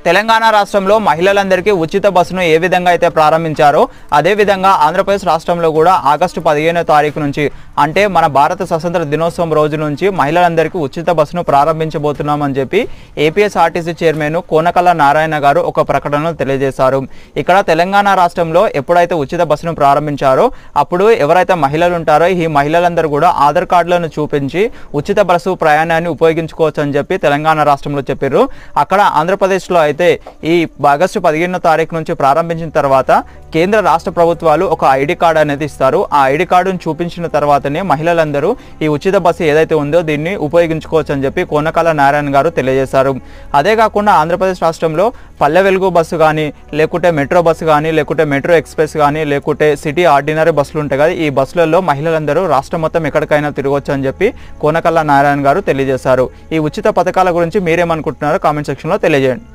తెలంగాణ రాష్ట్రంలో మహిళలందరికీ ఉచిత బస్సును ఏ విధంగా అయితే ప్రారంభించారో అదే విధంగా ఆంధ్రప్రదేశ్ రాష్ట్రంలో కూడా ఆగస్టు 15వ తారీఖు నుంచి అంటే మన భారత స్వతంత్ర దినోత్సవం రోజు నుంచి మహిళలందరికీ ఉచిత బస్సును ప్రారంభించబోతున్నామని చెప్పి ఏపీఎస్ఆర్టీసీ చైర్మన్ కోనకల్ల నారాయణ గారు ఒక ప్రకటనలో తెలియజేశారు। ఇక్కడ తెలంగాణ రాష్ట్రంలో ఎప్పుడైతే ఉచిత బస్సును ప్రారంభించారో అప్పుడు ఎవరైతే మహిళలు ఉంటారో ఈ మహిళలందరూ కూడా ఆధార్ కార్డులను చూపించి ఉచిత బస్సు ప్రయాణాన్ని ఉపయోగించుకోవచ్చు అని చెప్పి తెలంగాణ రాష్ట్రంలో చెప్పారు। అక్కడ ఆంధ్రప్రదేశ్లో అయితే ఈ ఆగస్టు 15వ తారీఖు నుంచి ప్రారంభించిన తర్వాత కేంద్ర రాష్ట్ర ప్రభుత్వాలు ఒక ఐడి కార్డు అనేది ఇస్తారు। ఆ ఐడి కార్డును చూపించిన తర్వాతనే మహిళలందరూ ఈ ఉచిత బస్సు ఏదైతే ఉందో దీన్ని ఉపయోగించుకోవచ్చు అని చెప్పి కోనకల్ల నారాయణ గారు తెలియజేశారు। అదే కాకుండా ఆంధ్రప్రదేశ్ రాష్ట్రంలో పల్లె వెలుగు బస్సు కానీ లేకుంటే మెట్రో బస్సు కానీ లేకుంటే మెట్రో ఎక్స్ప్రెస్ కానీ లేకుంటే సిటీ ఆర్డినరీ బస్సులు ఉంటాయి కదా, ఈ బస్సులలో మహిళలందరూ రాష్ట్రం మొత్తం ఎక్కడికైనా తిరగవచ్చు అని చెప్పి కోనకల్ల నారాయణ గారు తెలియజేశారు। ఈ ఉచిత పథకాల గురించి మీరేమనుకుంటున్నారో కామెంట్ సెక్షన్లో తెలియజేయండి।